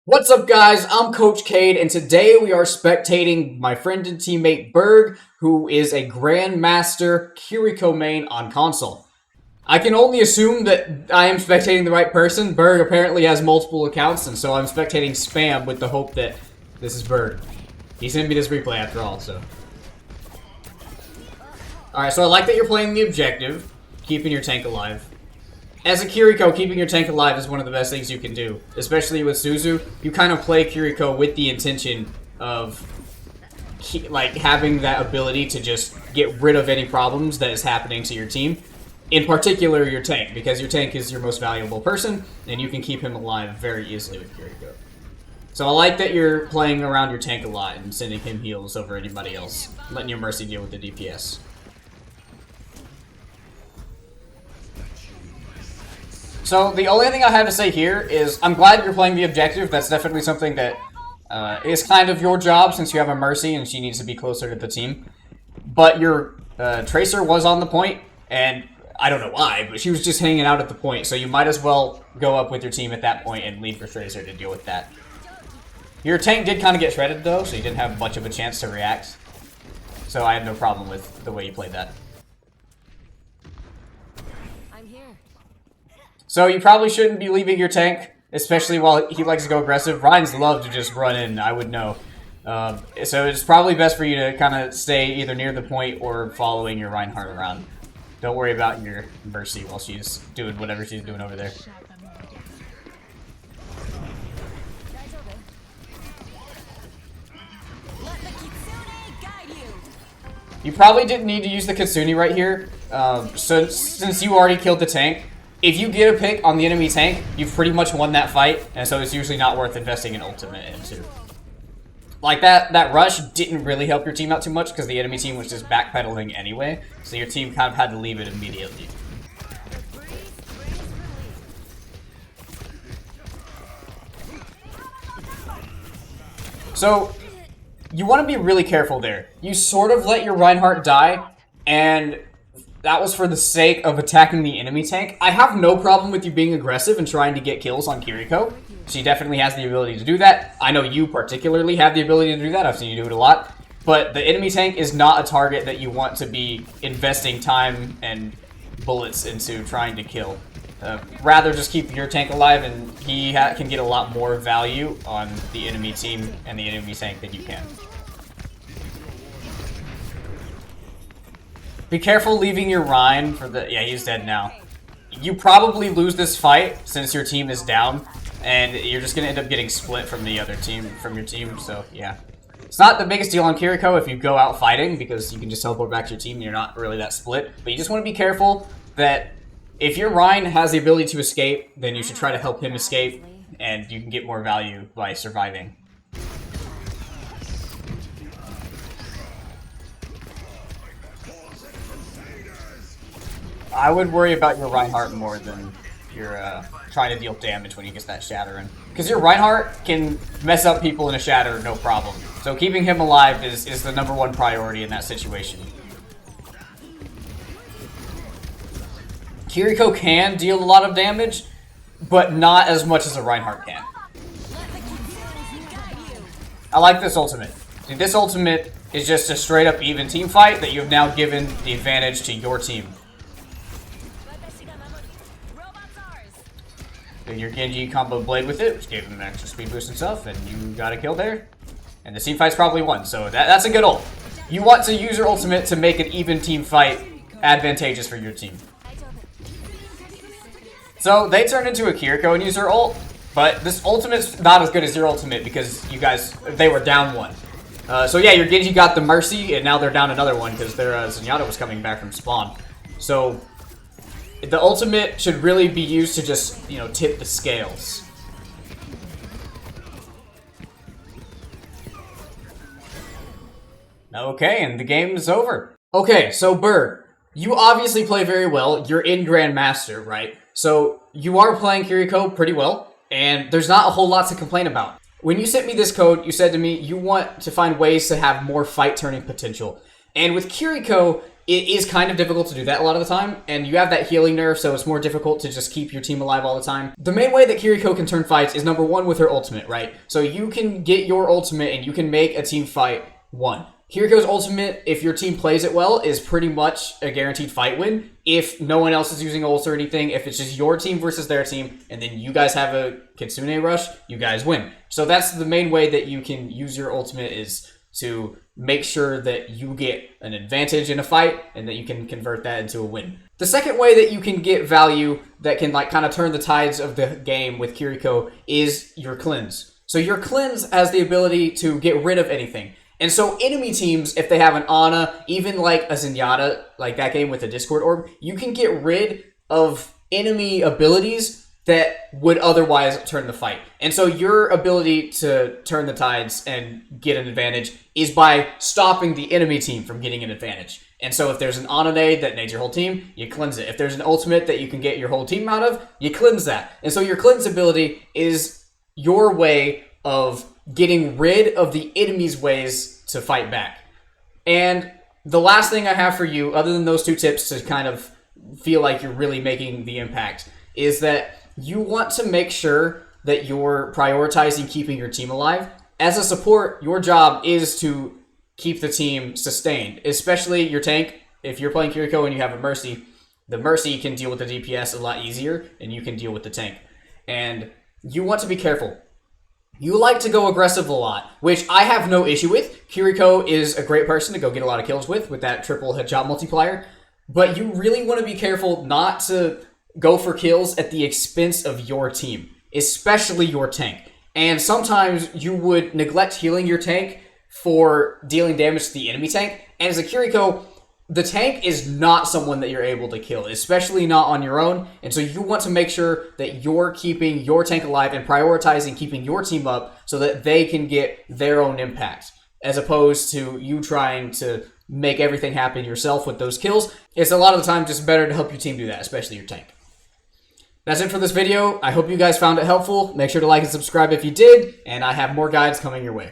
What's up, guys? I'm Coach Cade, and today we are spectating my friend and teammate Berg, who is a Grandmaster Kiriko main on console. I can only assume that I am spectating the right person. Berg apparently has multiple accounts, and so I'm spectating spam with the hope that this is Berg. He sent me this replay after all, so. Alright, so I like that you're playing the objective, keeping your tank alive. As a Kiriko, keeping your tank alive is one of the best things you can do. Especially with Suzu, you kind of play Kiriko with the intention of having that ability to just get rid of any problems that is happening to your team. In particular, your tank, because your tank is your most valuable person, and you can keep him alive very easily with Kiriko. So I like that you're playing around your tank a lot and sending him heals over anybody else, letting your Mercy deal with the DPS. So the only thing I have to say here is I'm glad you're playing the objective. That's definitely something that is kind of your job since you have a Mercy and she needs to be closer to the team. But your Tracer was on the point, and I don't know why, but she was just hanging out at the point, so you might as well go up with your team at that point and leave your Tracer to deal with that. Your tank did kind of get shredded though, so you didn't have much of a chance to react. So I have no problem with the way you played that. So you probably shouldn't be leaving your tank, especially while he likes to go aggressive. Ryan's love to just run in, I would know. So it's probably best for you to kind of stay either near the point or following your Reinhardt around. Don't worry about your Mercy while she's doing whatever she's doing over there. You probably didn't need to use the Kitsune right here, since you already killed the tank. If you get a pick on the enemy tank, you've pretty much won that fight, and so it's usually not worth investing an ultimate into. Like, that rush didn't really help your team out too much, because the enemy team was just backpedaling anyway, so your team kind of had to leave it immediately. So, you want to be really careful there. You sort of let your Reinhardt die, and that was for the sake of attacking the enemy tank. I have no problem with you being aggressive and trying to get kills on Kiriko. She definitely has the ability to do that. I know you particularly have the ability to do that. I've seen you do it a lot. But the enemy tank is not a target that you want to be investing time and bullets into trying to kill. Rather just keep your tank alive, and he can get a lot more value on the enemy team and the enemy tank than you can. Be careful leaving your Rein for the... Yeah, he's dead now. You probably lose this fight since your team is down, and you're just going to end up getting split from the other team, from your team, so yeah. It's not the biggest deal on Kiriko if you go out fighting, because you can just teleport back to your team and you're not really that split. But you just want to be careful that if your Rein has the ability to escape, then you should try to help him escape, and you can get more value by surviving. I would worry about your Reinhardt more than your trying to deal damage when he gets that shatter in. Because your Reinhardt can mess up people in a shatter, no problem. So keeping him alive is the #1 priority in that situation. Kiriko can deal a lot of damage, but not as much as a Reinhardt can. I like this ultimate. See, this ultimate is just a straight up even team fight that you've now given the advantage to your team. Your Genji combo blade with it, which gave him an extra speed boost and stuff, and you got a kill there. And the team fight's probably won, so that's a good ult. You want to use your ultimate to make an even team fight advantageous for your team. So they turned into a Kiriko and used their ult, but this ultimate's not as good as your ultimate because you guys, they were down 1. So yeah, your Genji got the Mercy, and now they're down another one because their Zenyatta was coming back from spawn. So the ultimate should really be used to just, tip the scales. Okay, and the game is over. Okay, so Berg, you obviously play very well. You're in Grandmaster, right? So you are playing Kiriko pretty well, and there's not a whole lot to complain about. When you sent me this code, you said to me you want to find ways to have more fight-turning potential. And with Kiriko, it is kind of difficult to do that a lot of the time, and you have that healing nerf, so it's more difficult to just keep your team alive all the time. The main way that Kiriko can turn fights is number one with her ultimate, right? So you can get your ultimate and you can make a team fight one. Kiriko's ultimate, if your team plays it well, is pretty much a guaranteed fight win. If no one else is using ults or anything, if it's just your team versus their team, and then you guys have a Kitsune rush, you guys win. So that's the main way that you can use your ultimate, is to make sure that you get an advantage in a fight and that you can convert that into a win. The second way that you can get value that can like kind of turn the tides of the game with Kiriko is your cleanse. So your cleanse has the ability to get rid of anything. And so enemy teams, if they have an Ana, even like a Zenyatta, like that game with the Discord Orb, you can get rid of enemy abilities that would otherwise turn the fight. And so your ability to turn the tides and get an advantage is by stopping the enemy team from getting an advantage. And so if there's an Ana nade that nades your whole team, you cleanse it. If there's an ultimate that you can get your whole team out of, you cleanse that. And so your cleanse ability is your way of getting rid of the enemy's ways to fight back. And the last thing I have for you, other than those two tips to kind of feel like you're really making the impact, is that you want to make sure that you're prioritizing keeping your team alive. As a support, your job is to keep the team sustained, especially your tank. If you're playing Kiriko and you have a Mercy, the Mercy can deal with the DPS a lot easier, and you can deal with the tank. And you want to be careful. You like to go aggressive a lot, which I have no issue with. Kiriko is a great person to go get a lot of kills with that triple headshot multiplier. But you really want to be careful not to go for kills at the expense of your team, especially your tank. And sometimes you would neglect healing your tank for dealing damage to the enemy tank. And as a Kiriko, the tank is not someone that you're able to kill, especially not on your own. And so you want to make sure that you're keeping your tank alive and prioritizing keeping your team up so that they can get their own impact, as opposed to you trying to make everything happen yourself with those kills. It's a lot of the time just better to help your team do that, especially your tank. That's it for this video. I hope you guys found it helpful. Make sure to like and subscribe if you did, and I have more guides coming your way.